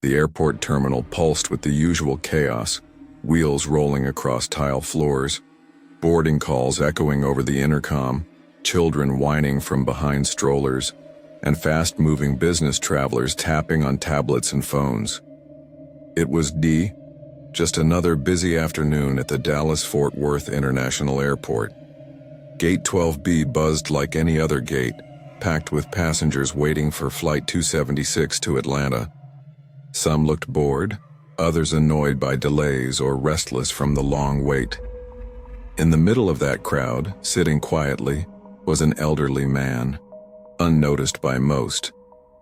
The airport terminal pulsed with the usual chaos, wheels rolling across tile floors, boarding calls echoing over the intercom, children whining from behind strollers, and fast-moving business travelers tapping on tablets and phones. It was just another busy afternoon at the Dallas-Fort Worth International Airport. Gate 12B buzzed like any other gate, packed with passengers waiting for Flight 276 to Atlanta. Some looked bored, others annoyed by delays or restless from the long wait. In the middle of that crowd, sitting quietly, was an elderly man, unnoticed by most,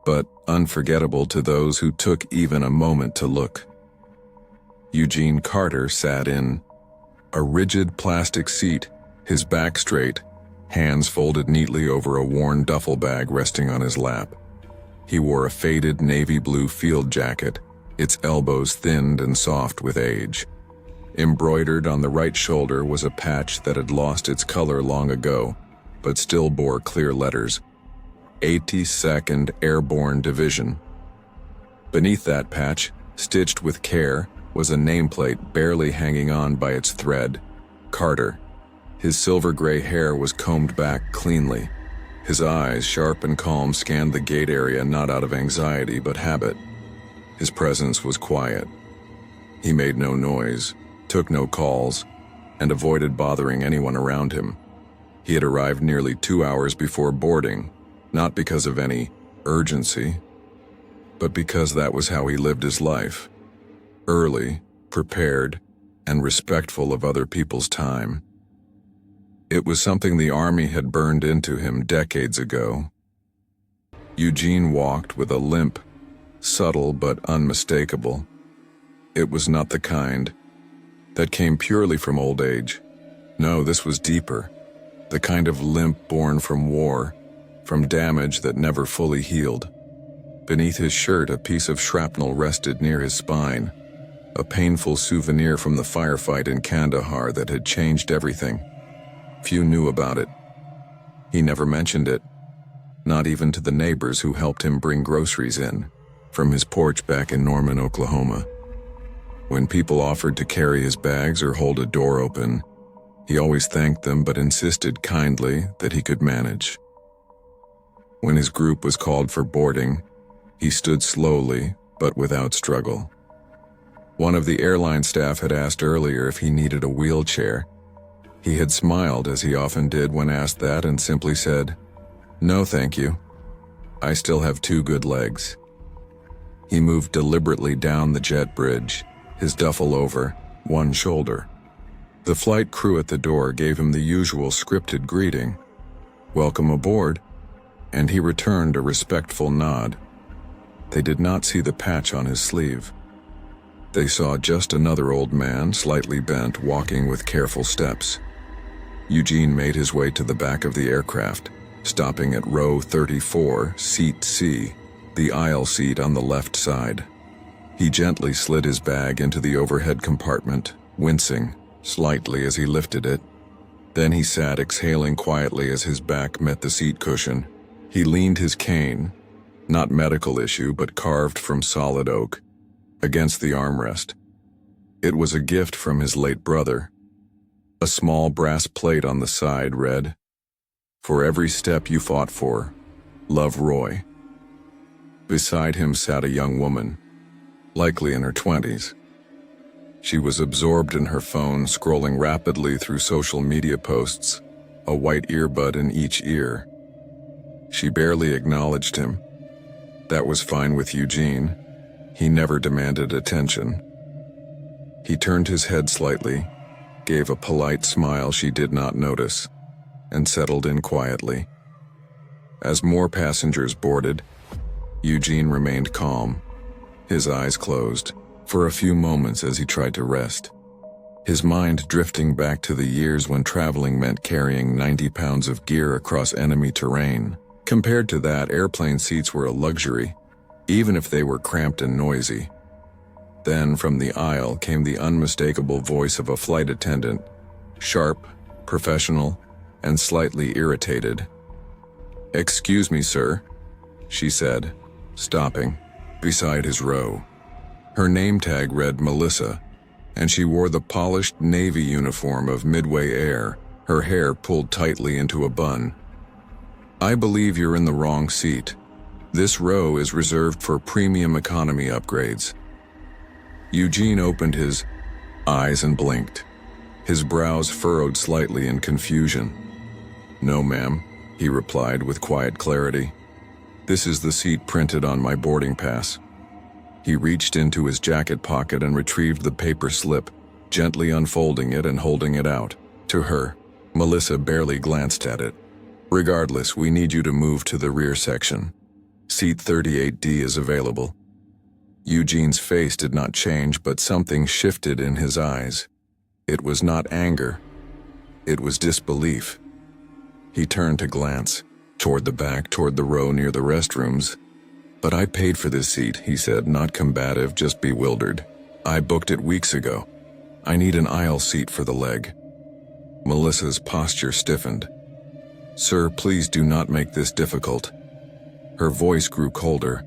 but unforgettable to those who took even a moment to look. Eugene Carter sat in a rigid plastic seat, his back straight, hands folded neatly over a worn duffel bag resting on his lap. He wore a faded navy blue field jacket, its elbows thinned and soft with age. Embroidered on the right shoulder was a patch that had lost its color long ago, but still bore clear letters: 82nd Airborne Division. Beneath that patch, stitched with care, was a nameplate barely hanging on by its thread: Carter. His silver-gray hair was combed back cleanly. His eyes, sharp and calm, scanned the gate area not out of anxiety but habit. His presence was quiet. He made no noise, took no calls, and avoided bothering anyone around him. He had arrived nearly 2 hours before boarding, not because of any urgency, but because that was how he lived his life. Early, prepared, and respectful of other people's time. It was something the Army had burned into him decades ago. Eugene walked with a limp, subtle but unmistakable. It was not the kind that came purely from old age. No, this was deeper, the kind of limp born from war, from damage that never fully healed. Beneath his shirt, a piece of shrapnel rested near his spine, a painful souvenir from the firefight in Kandahar that had changed everything. Few knew about it. He never mentioned it, not even to the neighbors who helped him bring groceries in from his porch back in Norman, Oklahoma. When people offered to carry his bags or hold a door open, he always thanked them but insisted kindly that he could manage. When his group was called for boarding, he stood slowly but without struggle. One of the airline staff had asked earlier if he needed a wheelchair. He had smiled, as he often did when asked that, and simply said, "No, thank you. I still have 2 good legs." He moved deliberately down the jet bridge, his duffel over one shoulder. The flight crew at the door gave him the usual scripted greeting, "Welcome aboard," and he returned a respectful nod. They did not see the patch on his sleeve. They saw just another old man, slightly bent, walking with careful steps. Eugene made his way to the back of the aircraft, stopping at row 34, seat C, the aisle seat on the left side. He gently slid his bag into the overhead compartment, wincing slightly as he lifted it. Then he sat, exhaling quietly as his back met the seat cushion. He leaned his cane, not medical issue but carved from solid oak, against the armrest. It was a gift from his late brother. A small brass plate on the side read, "For every step you fought for, love Roy." Beside him sat a young woman, likely in her 20s. She was absorbed in her phone, scrolling rapidly through social media posts, a white earbud in each ear. She barely acknowledged him. That was fine with Eugene. He never demanded attention. He turned his head slightly, gave a polite smile she did not notice, and settled in quietly. As more passengers boarded, Eugene remained calm, his eyes closed, for a few moments as he tried to rest. His mind drifting back to the years when traveling meant carrying 90 pounds of gear across enemy terrain. Compared to that, airplane seats were a luxury, even if they were cramped and noisy. Then from the aisle came the unmistakable voice of a flight attendant, sharp, professional, and slightly irritated. "Excuse me, sir," she said, stopping beside his row. Her name tag read Melissa, and she wore the polished navy uniform of Midway Air, her hair pulled tightly into a bun. "I believe you're in the wrong seat. This row is reserved for premium economy upgrades." Eugene opened his eyes and blinked. His brows furrowed slightly in confusion. "No, ma'am," he replied with quiet clarity. "This is the seat printed on my boarding pass." He reached into his jacket pocket and retrieved the paper slip, gently unfolding it and holding it out. To her, Melissa barely glanced at it. "Regardless, we need you to move to the rear section. Seat 38D is available." Eugene's face did not change, but something shifted in his eyes. It was not anger. It was disbelief. He turned to glance toward the back, toward the row near the restrooms. "But I paid for this seat," he said, not combative, just bewildered. "I booked it weeks ago. I need an aisle seat for the leg." Melissa's posture stiffened. "Sir, please do not make this difficult." Her voice grew colder.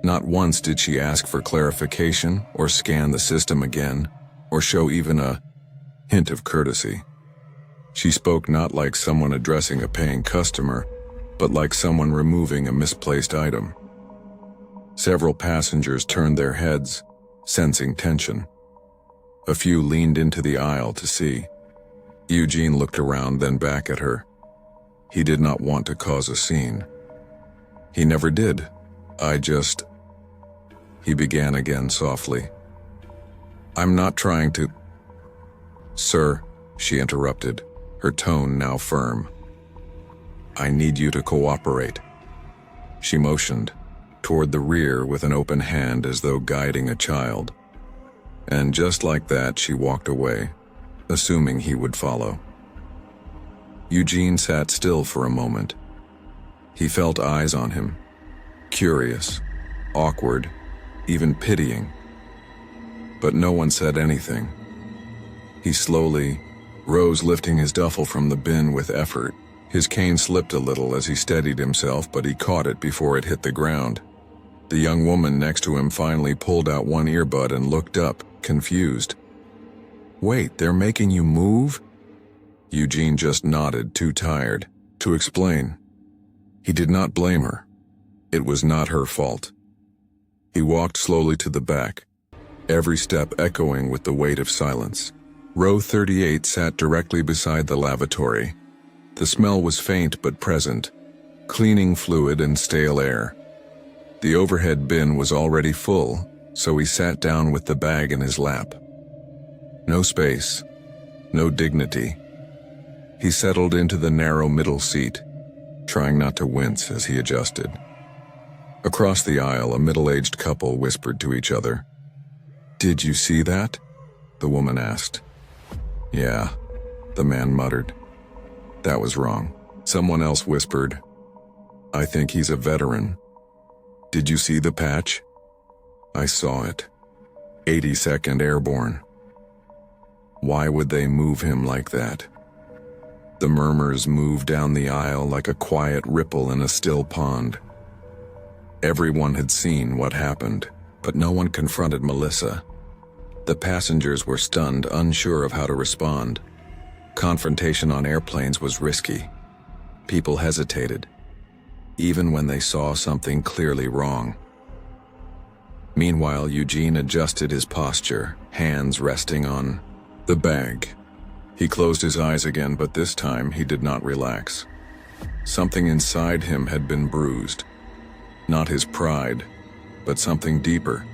Not once did she ask for clarification or scan the system again, or show even a hint of courtesy. She spoke not like someone addressing a paying customer, but like someone removing a misplaced item. Several passengers turned their heads, sensing tension. A few leaned into the aisle to see. Eugene looked around, then back at her. He did not want to cause a scene. He never did. He began again softly. "I'm not trying to—" "Sir," she interrupted, her tone now firm. "I need you to cooperate." She motioned toward the rear with an open hand as though guiding a child. And just like that, she walked away, assuming he would follow. Eugene sat still for a moment. He felt eyes on him, curious, awkward, even pitying. But no one said anything. He slowly rose, lifting his duffel from the bin with effort. His cane slipped a little as he steadied himself, but he caught it before it hit the ground. The young woman next to him finally pulled out one earbud and looked up, confused. "Wait, they're making you move?" Eugene just nodded, too tired to explain. He did not blame her. It was not her fault. He walked slowly to the back, every step echoing with the weight of silence. Row 38 sat directly beside the lavatory. The smell was faint but present, cleaning fluid and stale air. The overhead bin was already full, so he sat down with the bag in his lap. No space, no dignity. He settled into the narrow middle seat, trying not to wince as he adjusted. Across the aisle, a middle-aged couple whispered to each other. "Did you see that?" the woman asked. "Yeah," the man muttered. "That was wrong." Someone else whispered, "I think he's a veteran." "Did you see the patch?" "I saw it. 82nd Airborne." Why would they move him like that? The murmurs moved down the aisle like a quiet ripple in a still pond. Everyone had seen what happened, but no one confronted Melissa. The passengers were stunned, unsure of how to respond. Confrontation on airplanes was risky. People hesitated, even when they saw something clearly wrong. Meanwhile, Eugene adjusted his posture, hands resting on the bag. He closed his eyes again, but this time he did not relax. Something inside him had been bruised. Not his pride, but something deeper.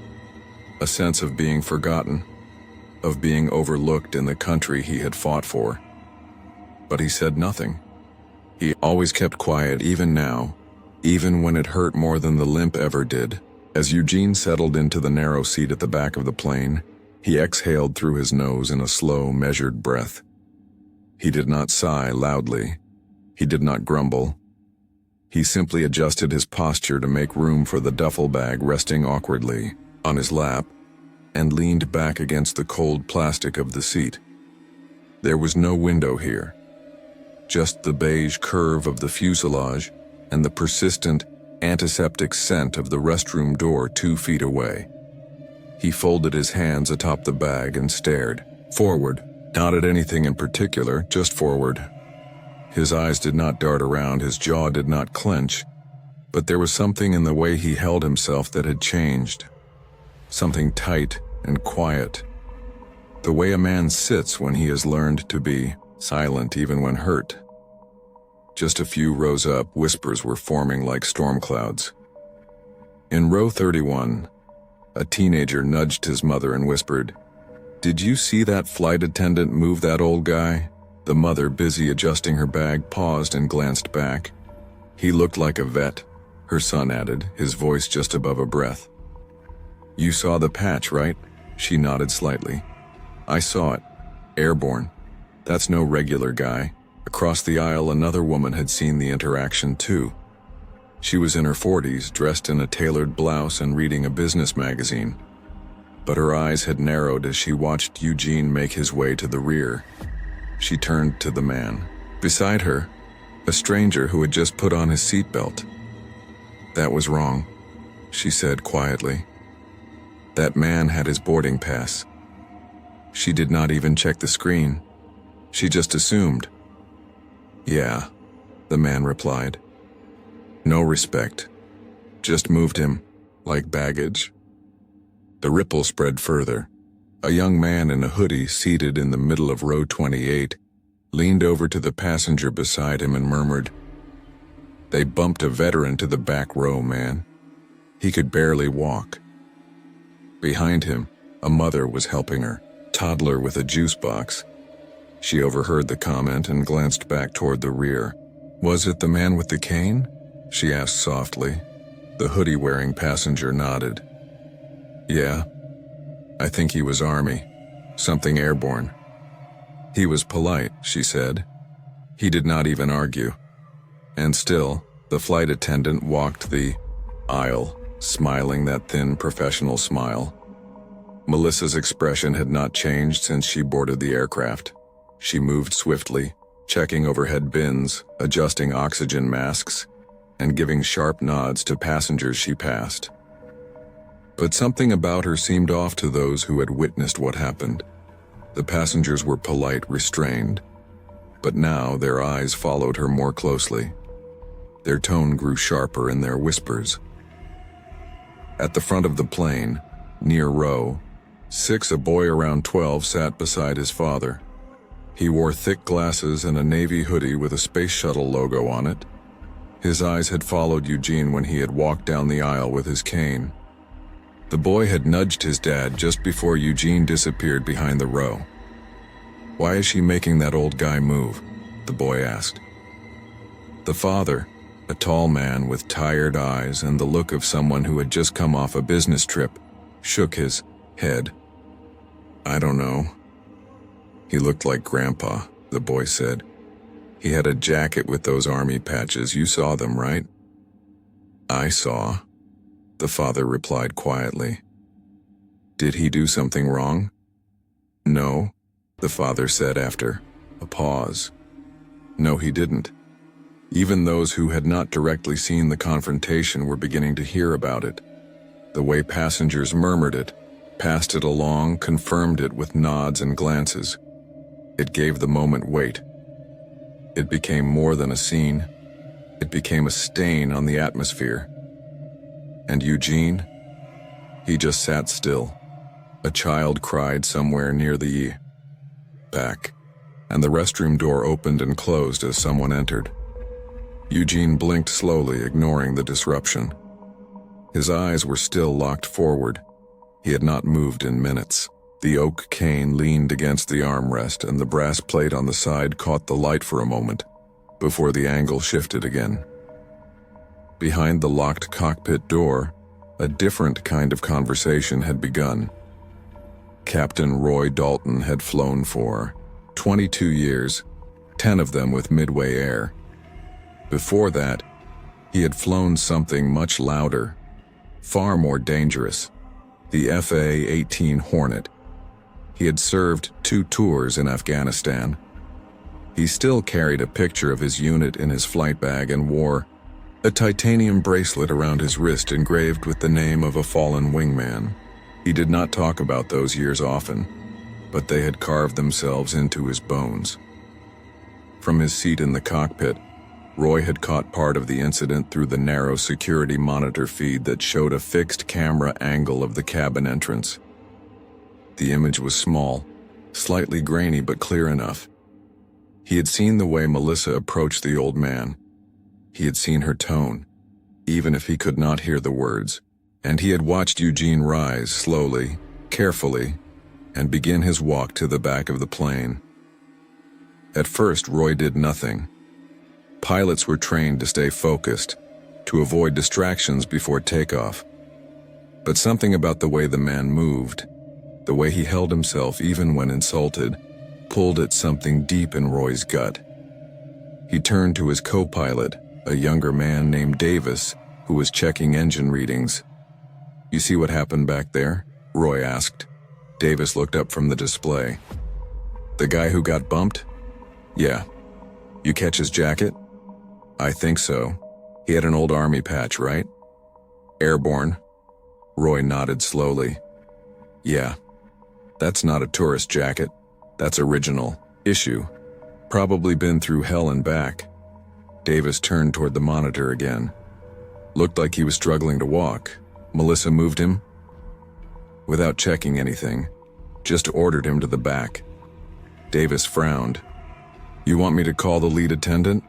A sense of being forgotten, of being overlooked in the country he had fought for. But he said nothing. He always kept quiet, even now, even when it hurt more than the limp ever did. As Eugene settled into the narrow seat at the back of the plane, he exhaled through his nose in a slow, measured breath. He did not sigh loudly. He did not grumble. He simply adjusted his posture to make room for the duffel bag resting awkwardly on his lap, and leaned back against the cold plastic of the seat. There was no window here, just the beige curve of the fuselage and the persistent, antiseptic scent of the restroom door 2 feet away. He folded his hands atop the bag and stared forward, not at anything in particular, just forward. His eyes did not dart around, his jaw did not clench, but there was something in the way he held himself that had changed. Something tight and quiet. The way a man sits when he has learned to be silent even when hurt. Just a few rows up, whispers were forming like storm clouds. In row 31, a teenager nudged his mother and whispered, "Did you see that flight attendant move that old guy?" The mother, busy adjusting her bag, paused and glanced back. "He looked like a vet," her son added, his voice just above a breath. "You saw the patch, right?" She nodded slightly. "I saw it. Airborne. That's no regular guy." Across the aisle, another woman had seen the interaction too. She was in her 40s, dressed in a tailored blouse and reading a business magazine. But her eyes had narrowed as she watched Eugene make his way to the rear. She turned to the man. Beside her, a stranger who had just put on his seatbelt. "That was wrong," she said quietly. "That man had his boarding pass." She did not even check the screen. She just assumed. "Yeah," the man replied. "No respect. Just moved him, like baggage." The ripple spread further. A young man in a hoodie, seated in the middle of row 28, leaned over to the passenger beside him and murmured, "They bumped a veteran to the back row, man. He could barely walk." Behind him, a mother was helping her toddler with a juice box. She overheard the comment and glanced back toward the rear. "Was it the man with the cane?" she asked softly. The hoodie-wearing passenger nodded. "Yeah, I think he was Army. Something airborne." "He was polite," she said. He did not even argue. And still, the flight attendant walked the aisle, smiling that thin professional smile. Melissa's expression had not changed since she boarded the aircraft. She moved swiftly, checking overhead bins, adjusting oxygen masks, and giving sharp nods to passengers she passed. But something about her seemed off to those who had witnessed what happened. The passengers were polite, restrained, but now their eyes followed her more closely. Their tone grew sharper in their whispers. At the front of the plane, near row 6, a boy around 12 sat beside his father. He wore thick glasses and a navy hoodie with a space shuttle logo on it. His eyes had followed Eugene when he had walked down the aisle with his cane. The boy had nudged his dad just before Eugene disappeared behind the row. "Why is she making that old guy move?" the boy asked. The father, a tall man with tired eyes and the look of someone who had just come off a business trip, shook his head. "I don't know." "He looked like Grandpa," the boy said. "He had a jacket with those army patches. You saw them, right?" "I saw," the father replied quietly. "Did he do something wrong?" "No," the father said after a pause. "No, he didn't." Even those who had not directly seen the confrontation were beginning to hear about it. The way passengers murmured it, passed it along, confirmed it with nods and glances. It gave the moment weight. It became more than a scene. It became a stain on the atmosphere. And Eugene? He just sat still. A child cried somewhere near the back, and the restroom door opened and closed as someone entered. Eugene blinked slowly, ignoring the disruption. His eyes were still locked forward. He had not moved in minutes. The oak cane leaned against the armrest, and the brass plate on the side caught the light for a moment, before the angle shifted again. Behind the locked cockpit door, a different kind of conversation had begun. Captain Roy Dalton had flown for 22 years, 10 of them with Midway Air. Before that, he had flown something much louder, far more dangerous, the FA-18 Hornet. He had served 2 tours in Afghanistan. He still carried a picture of his unit in his flight bag and wore a titanium bracelet around his wrist engraved with the name of a fallen wingman. He did not talk about those years often, but they had carved themselves into his bones. From his seat in the cockpit, Roy had caught part of the incident through the narrow security monitor feed that showed a fixed camera angle of the cabin entrance. The image was small, slightly grainy but clear enough. He had seen the way Melissa approached the old man. He had seen her tone, even if he could not hear the words, and he had watched Eugene rise slowly, carefully, and begin his walk to the back of the plane. At first, Roy did nothing. Pilots were trained to stay focused, to avoid distractions before takeoff. But something about the way the man moved, the way he held himself even when insulted, pulled at something deep in Roy's gut. He turned to his co-pilot, a younger man named Davis, who was checking engine readings. "You see what happened back there?" Roy asked. Davis looked up from the display. "The guy who got bumped?" "Yeah." "You catch his jacket?" "I think so. He had an old army patch, right?" "Airborne." Roy nodded slowly. "Yeah. That's not a tourist jacket. That's original. Issue. Probably been through hell and back." Davis turned toward the monitor again. "Looked like he was struggling to walk. Melissa moved him?" "Without checking anything. Just ordered him to the back." Davis frowned. "You want me to call the lead attendant?"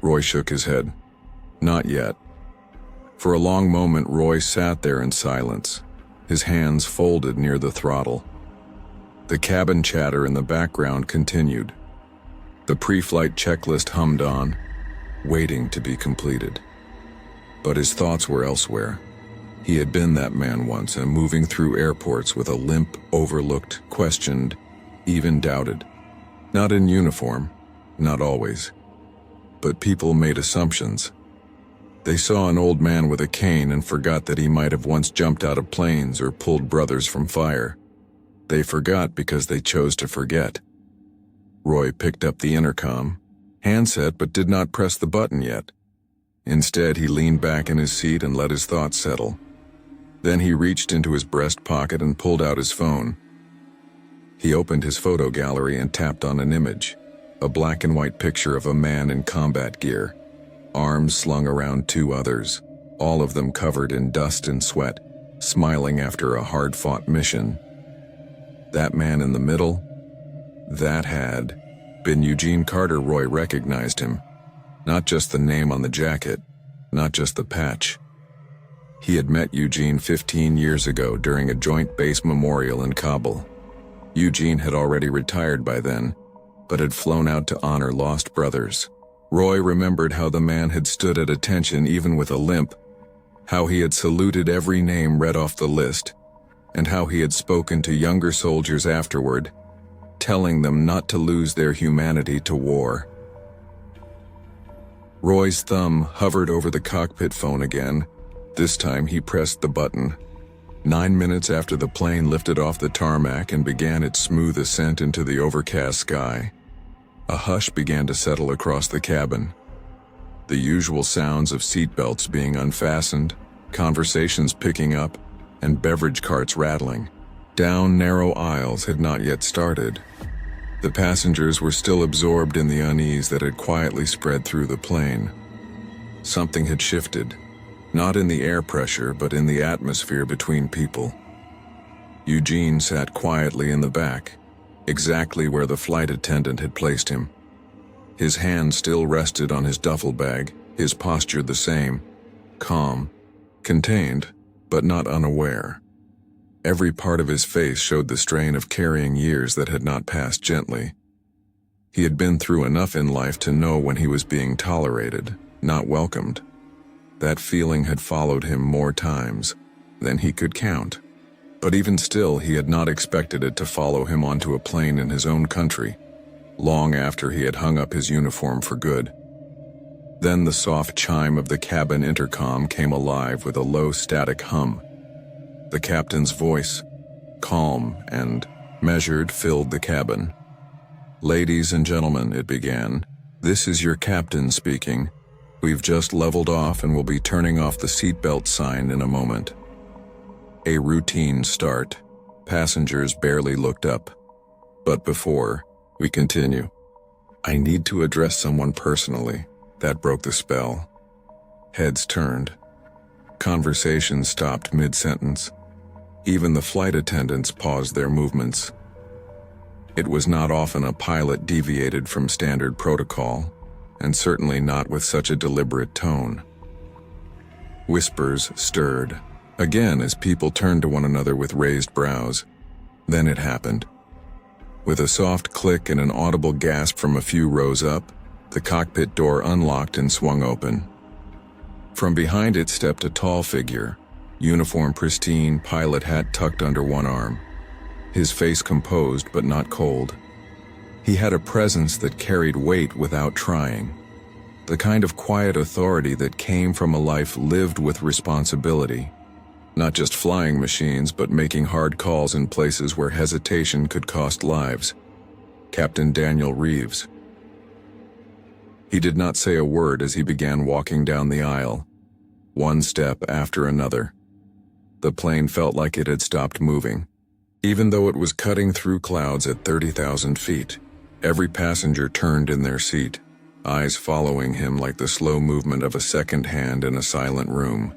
Roy shook his head. "Not yet." For a long moment, Roy sat there in silence, his hands folded near the throttle. The cabin chatter in the background continued. The pre-flight checklist hummed on, waiting to be completed. But his thoughts were elsewhere. He had been that man once, and moving through airports with a limp, overlooked, questioned, even doubted. Not in uniform, not always. But people made assumptions. They saw an old man with a cane and forgot that he might have once jumped out of planes or pulled brothers from fire. They forgot because they chose to forget. Roy picked up the intercom, handset, but did not press the button yet. Instead, he leaned back in his seat and let his thoughts settle. Then he reached into his breast pocket and pulled out his phone. He opened his photo gallery and tapped on an image, a black and white picture of a man in combat gear, arms slung around two others, all of them covered in dust and sweat, smiling after a hard-fought mission. That man in the middle, that had been Eugene Carter. Roy recognized him. Not just the name on the jacket, not just the patch. He had met Eugene 15 years ago during a joint base memorial in Kabul. Eugene had already retired by then, but had flown out to honor lost brothers. Roy remembered how the man had stood at attention even with a limp, how he had saluted every name read off the list, and how he had spoken to younger soldiers afterward, telling them not to lose their humanity to war. Roy's thumb hovered over the cockpit phone again. This time he pressed the button. 9 minutes after the plane lifted off the tarmac and began its smooth ascent into the overcast sky, a hush began to settle across the cabin. The usual sounds of seatbelts being unfastened, conversations picking up, and beverage carts rattling down narrow aisles had not yet started. The passengers were still absorbed in the unease that had quietly spread through the plane. Something had shifted, not in the air pressure, but in the atmosphere between people. Eugene sat quietly in the back, exactly where the flight attendant had placed him. His hand still rested on his duffel bag, his posture the same, calm, contained, but not unaware. Every part of his face showed the strain of carrying years that had not passed gently. He had been through enough in life to know when he was being tolerated, not welcomed. That feeling had followed him more times than he could count. But even still, he had not expected it to follow him onto a plane in his own country, long after he had hung up his uniform for good. Then the soft chime of the cabin intercom came alive with a low static hum. The captain's voice, calm and measured, filled the cabin. "Ladies and gentlemen," it began, "this is your captain speaking. We've just leveled off and will be turning off the seatbelt sign in a moment." A routine start. Passengers barely looked up. But before we continue, I need to address someone personally. That broke the spell. Heads turned. Conversation stopped mid-sentence. Even the flight attendants paused their movements. It was not often a pilot deviated from standard protocol, and certainly not with such a deliberate tone. Whispers stirred, again as people turned to one another with raised brows. Then it happened. With a soft click and an audible gasp from a few rows up, the cockpit door unlocked and swung open. From behind it stepped a tall figure, uniform pristine, pilot hat tucked under one arm. His face composed but not cold. He had a presence that carried weight without trying. The kind of quiet authority that came from a life lived with responsibility. Not just flying machines, but making hard calls in places where hesitation could cost lives. Captain Daniel Reeves. He did not say a word as he began walking down the aisle, one step after another. The plane felt like it had stopped moving. Even though it was cutting through clouds at 30,000 feet, every passenger turned in their seat, eyes following him like the slow movement of a second hand in a silent room.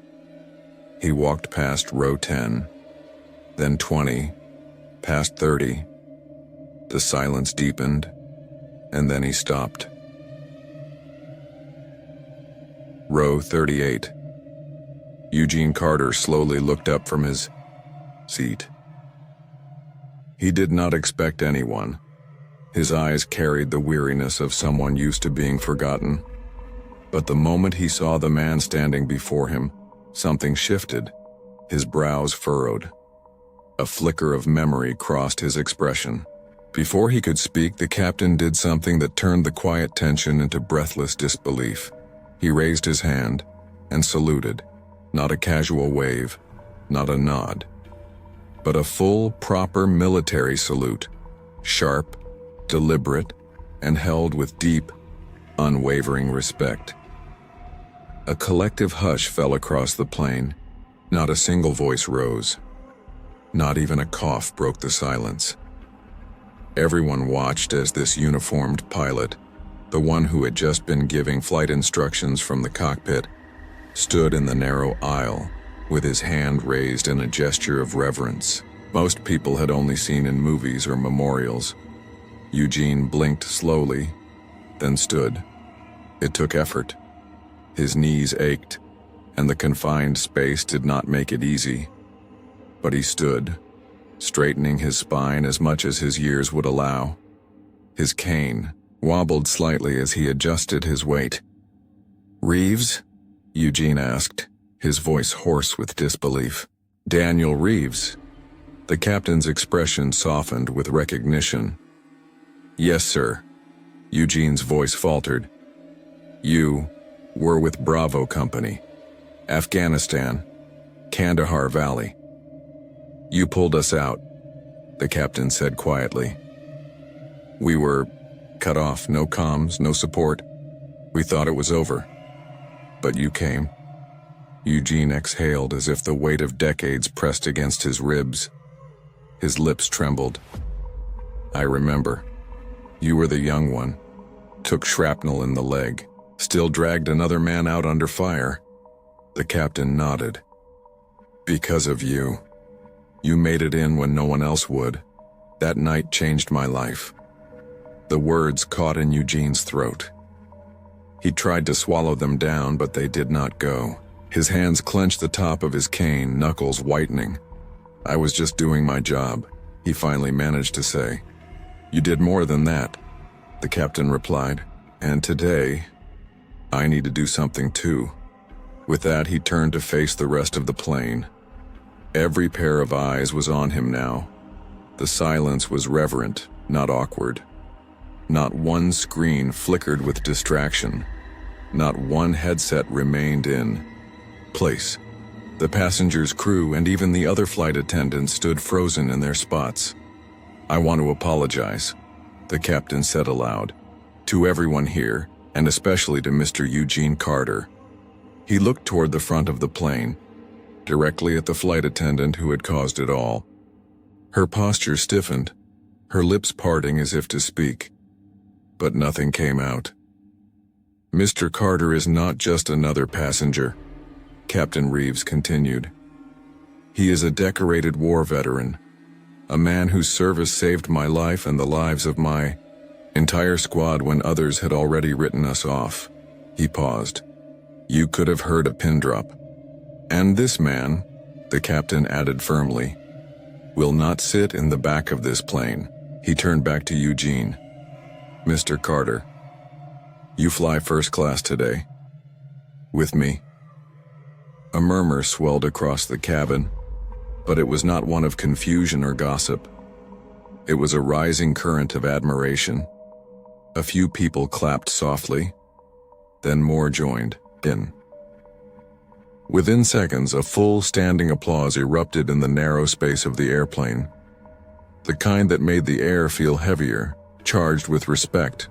He walked past row 10, then 20, past 30. The silence deepened, and then he stopped. Row 38. Eugene Carter slowly looked up from his seat. He did not expect anyone. His eyes carried the weariness of someone used to being forgotten. But the moment he saw the man standing before him, something shifted. His brows furrowed. A flicker of memory crossed his expression. Before he could speak, the captain did something that turned the quiet tension into breathless disbelief. He raised his hand and saluted, not a casual wave, not a nod, but a full, proper military salute, sharp, deliberate, and held with deep, unwavering respect. A collective hush fell across the plane. Not a single voice rose. Not even a cough broke the silence. Everyone watched as this uniformed pilot, the one who had just been giving flight instructions from the cockpit, stood in the narrow aisle, with his hand raised in a gesture of reverence most people had only seen in movies or memorials. Eugene blinked slowly, then stood. It took effort. His knees ached, and the confined space did not make it easy. But he stood, straightening his spine as much as his years would allow. His cane wobbled slightly as he adjusted his weight. "Reeves?" Eugene asked, his voice hoarse with disbelief. "Daniel Reeves." The captain's expression softened with recognition. "Yes, sir." Eugene's voice faltered. "You were with Bravo Company, Afghanistan, Kandahar Valley. You pulled us out," the captain said quietly. "We were cut off, no comms, no support. We thought it was over. But you came." Eugene exhaled as if the weight of decades pressed against his ribs. His lips trembled. "I remember. You were the young one. Took shrapnel in the leg. Still dragged another man out under fire." The captain nodded. "Because of you. You made it in when no one else would. That night changed my life." The words caught in Eugene's throat. He tried to swallow them down, but they did not go. His hands clenched the top of his cane, knuckles whitening. "I was just doing my job," he finally managed to say. "You did more than that," the captain replied. "And today, I need to do something too." With that, he turned to face the rest of the plane. Every pair of eyes was on him now. The silence was reverent, not awkward. Not one screen flickered with distraction. Not one headset remained in place. The passengers' crew and even the other flight attendants stood frozen in their spots. "I want to apologize," the captain said aloud, "to everyone here, and especially to Mr. Eugene Carter." He looked toward the front of the plane. directly at the flight attendant who had caused it all. Her posture stiffened, her lips parting as if to speak. But nothing came out. "Mr. Carter is not just another passenger," Captain Reeves continued. "He is a decorated war veteran, a man whose service saved my life and the lives of my entire squad when others had already written us off." He paused. "You could have heard a pin drop. And this man," the captain added firmly, "will not sit in the back of this plane." He turned back to Eugene. "Mr. Carter, you fly first class today. With me." A murmur swelled across the cabin, but it was not one of confusion or gossip. It was a rising current of admiration. A few people clapped softly, then more joined in. Within seconds, a full standing applause erupted in the narrow space of the airplane, the kind that made the air feel heavier, charged with respect.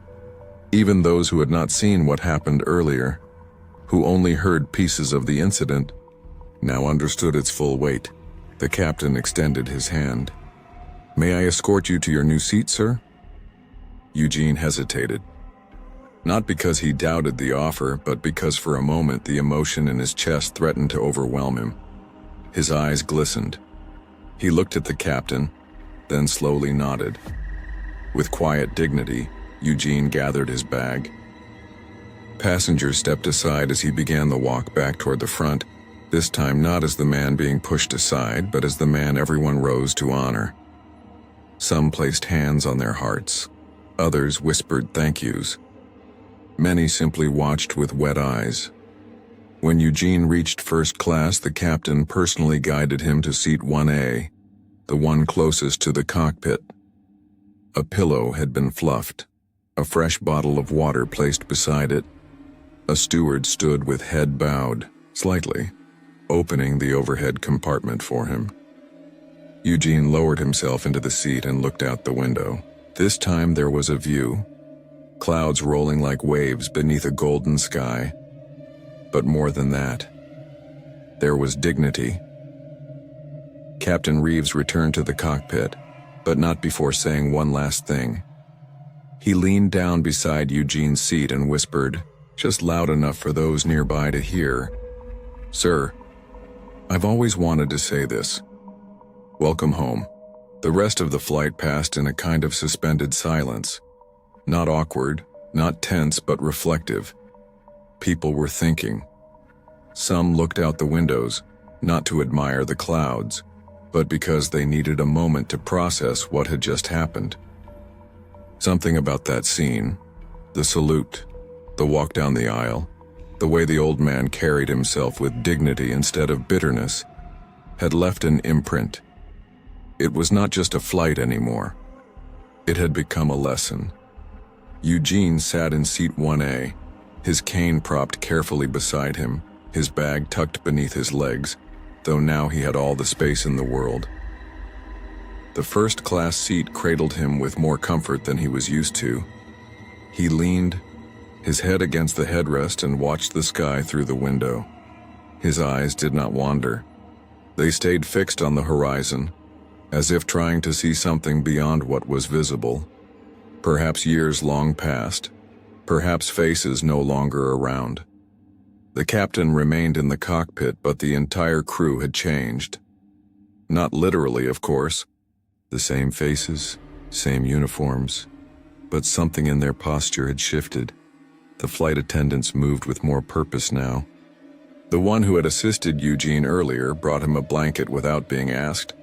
Even those who had not seen what happened earlier, who only heard pieces of the incident, now understood its full weight. The captain extended his hand. "May I escort you to your new seat, sir?" Eugene hesitated. Not because he doubted the offer, but because for a moment the emotion in his chest threatened to overwhelm him. His eyes glistened. He looked at the captain, then slowly nodded. With quiet dignity, Eugene gathered his bag. Passengers stepped aside as he began the walk back toward the front, this time not as the man being pushed aside, but as the man everyone rose to honor. Some placed hands on their hearts. Others whispered thank yous. Many simply watched with wet eyes. When Eugene reached first class, the captain personally guided him to seat 1A, the one closest to the cockpit. A pillow had been fluffed, a fresh bottle of water placed beside it. A steward stood with head bowed, slightly, opening the overhead compartment for him. Eugene lowered himself into the seat and looked out the window. This time there was a view. Clouds rolling like waves beneath a golden sky. But more than that, there was dignity. Captain Reeves returned to the cockpit, but not before saying one last thing. He leaned down beside Eugene's seat and whispered, just loud enough for those nearby to hear, "Sir, I've always wanted to say this. Welcome home." The rest of the flight passed in a kind of suspended silence. Not awkward, not tense, but reflective. People were thinking. Some looked out the windows, not to admire the clouds, but because they needed a moment to process what had just happened. Something about that scene, the salute, the walk down the aisle, the way the old man carried himself with dignity instead of bitterness, had left an imprint. It was not just a flight anymore. It had become a lesson. Eugene sat in seat 1A, his cane propped carefully beside him, his bag tucked beneath his legs, though now he had all the space in the world. The first-class seat cradled him with more comfort than he was used to. He leaned, his head against the headrest, and watched the sky through the window. His eyes did not wander. They stayed fixed on the horizon, as if trying to see something beyond what was visible. Perhaps years long past, perhaps faces no longer around. The captain remained in the cockpit, but the entire crew had changed. Not literally, of course. The same faces, same uniforms, but something in their posture had shifted. The flight attendants moved with more purpose now. The one who had assisted Eugene earlier brought him a blanket without being asked,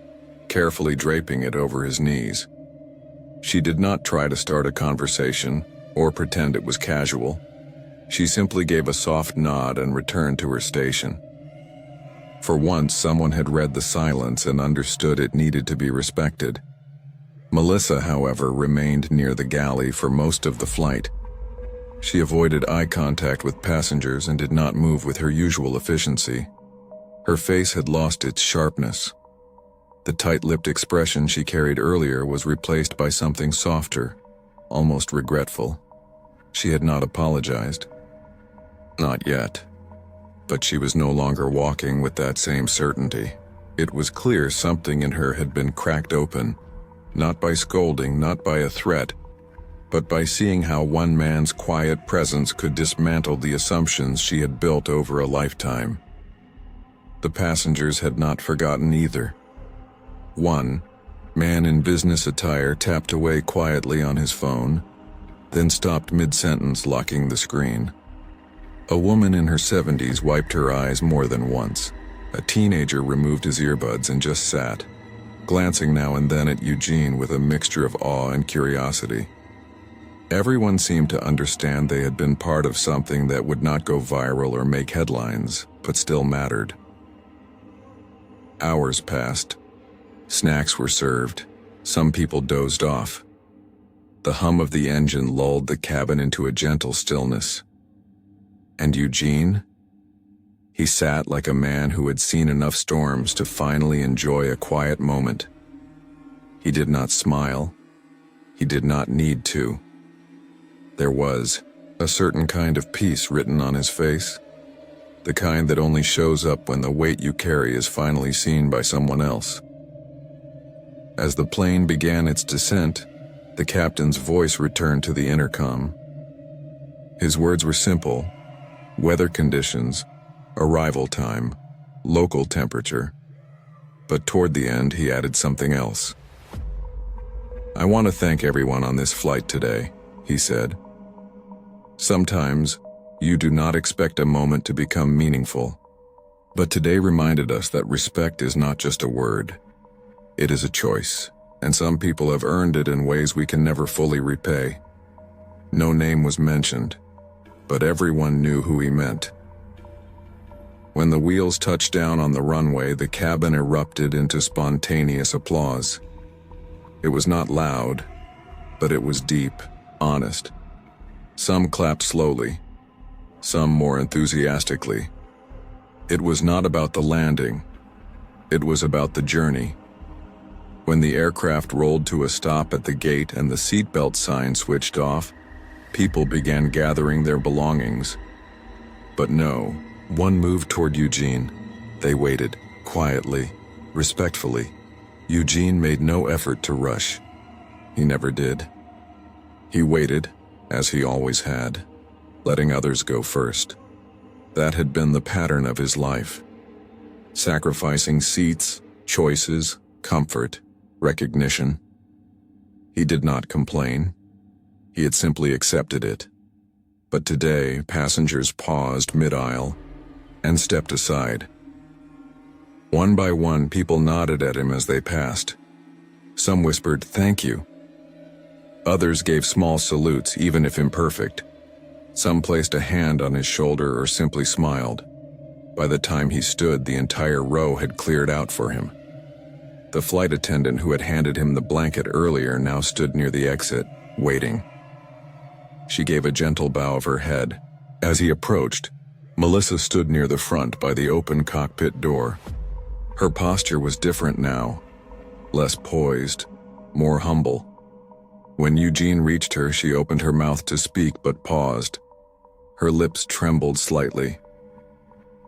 carefully draping it over his knees. She did not try to start a conversation or pretend it was casual. She simply gave a soft nod and returned to her station. For once, someone had read the silence and understood it needed to be respected. Melissa, however, remained near the galley for most of the flight. She avoided eye contact with passengers and did not move with her usual efficiency. Her face had lost its sharpness. The tight-lipped expression she carried earlier was replaced by something softer, almost regretful. She had not apologized. Not yet. But she was no longer walking with that same certainty. It was clear something in her had been cracked open, not by scolding, not by a threat, but by seeing how one man's quiet presence could dismantle the assumptions she had built over a lifetime. The passengers had not forgotten either. One man in business attire tapped away quietly on his phone, then stopped mid-sentence, locking the screen. A woman in her 70s wiped her eyes more than once. A teenager removed his earbuds and just sat, glancing now and then at Eugene with a mixture of awe and curiosity. Everyone seemed to understand they had been part of something that would not go viral or make headlines, but still mattered. Hours passed. Snacks were served. Some people dozed off. The hum of the engine lulled the cabin into a gentle stillness. And Eugene? He sat like a man who had seen enough storms to finally enjoy a quiet moment. He did not smile. He did not need to. There was a certain kind of peace written on his face, the kind that only shows up when the weight you carry is finally seen by someone else. As the plane began its descent, the captain's voice returned to the intercom. His words were simple: weather conditions, arrival time, local temperature. But toward the end, he added something else. "I want to thank everyone on this flight today," he said. "Sometimes, you do not expect a moment to become meaningful. But today reminded us that respect is not just a word. It is a choice, and some people have earned it in ways we can never fully repay." No name was mentioned, but everyone knew who he meant. When the wheels touched down on the runway, the cabin erupted into spontaneous applause. It was not loud, but it was deep, honest. Some clapped slowly, some more enthusiastically. It was not about the landing. It was about the journey. When the aircraft rolled to a stop at the gate and the seatbelt sign switched off, people began gathering their belongings. But no, one moved toward Eugene. They waited, quietly, respectfully. Eugene made no effort to rush. He never did. He waited, as he always had, letting others go first. That had been the pattern of his life. Sacrificing seats, choices, comfort, recognition. He did not complain. He had simply accepted it. But today, passengers paused mid-aisle and stepped aside. One by one, people nodded at him as they passed. Some whispered, "Thank you." Others gave small salutes, even if imperfect. Some placed a hand on his shoulder or simply smiled. By the time he stood, the entire row had cleared out for him. The flight attendant who had handed him the blanket earlier now stood near the exit, waiting. She gave a gentle bow of her head. As he approached, Melissa stood near the front by the open cockpit door. Her posture was different now, less poised, more humble. When Eugene reached her, she opened her mouth to speak but paused. Her lips trembled slightly.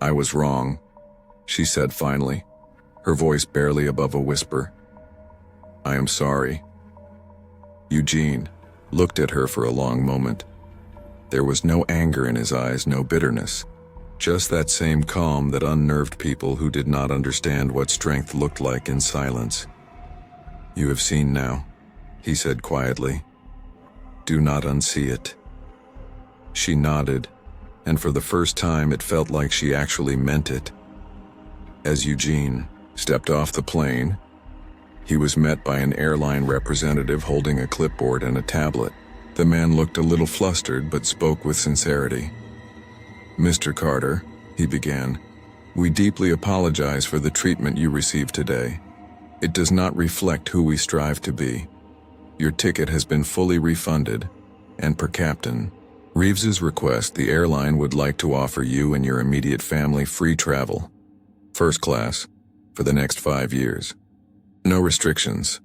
"I was wrong," she said finally, her voice barely above a whisper. "I am sorry." Eugene looked at her for a long moment. There was no anger in his eyes, no bitterness, just that same calm that unnerved people who did not understand what strength looked like in silence. "You have seen now," he said quietly. "Do not unsee it." She nodded, and for the first time it felt like she actually meant it. As Eugene stepped off the plane, he was met by an airline representative holding a clipboard and a tablet. The man looked a little flustered but spoke with sincerity. "Mr. Carter," he began, "we deeply apologize for the treatment you received today. It does not reflect who we strive to be. Your ticket has been fully refunded, and per Captain Reeves's request, the airline would like to offer you and your immediate family free travel, first class, for the next 5 years. No restrictions."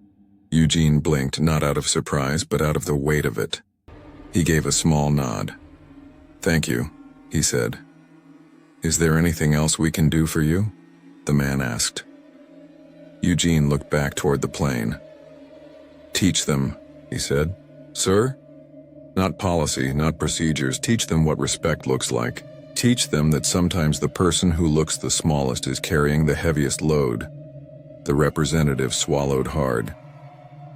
Eugene blinked, not out of surprise, but out of the weight of it. He gave a small nod. "Thank you," he said. "Is there anything else we can do for you?" the man asked. Eugene looked back toward the plane. "Teach them," he said. "Sir? Not policy, not procedures. Teach them what respect looks like. Teach them that sometimes the person who looks the smallest is carrying the heaviest load." The representative swallowed hard.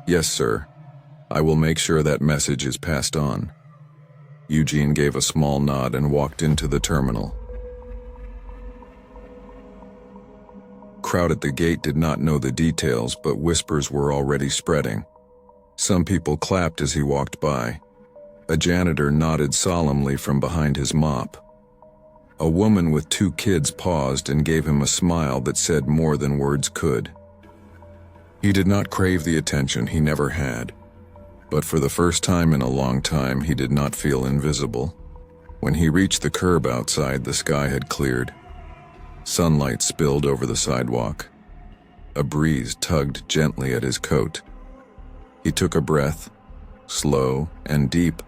"Yes, sir. I will make sure that message is passed on." Eugene gave a small nod and walked into the terminal. Crowd at the gate did not know the details, but whispers were already spreading. Some people clapped as he walked by. A janitor nodded solemnly from behind his mop. A woman with 2 kids paused and gave him a smile that said more than words could. He did not crave the attention he never had, but for the first time in a long time he did not feel invisible. When he reached the curb outside, the sky had cleared. Sunlight spilled over the sidewalk. A breeze tugged gently at his coat. He took a breath, slow and deep,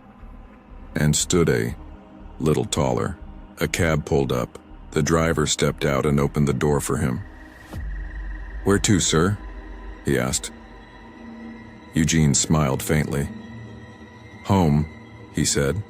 and stood a little taller. A cab pulled up. The driver stepped out and opened the door for him. "Where to, sir?" he asked. Eugene smiled faintly. "Home," he said.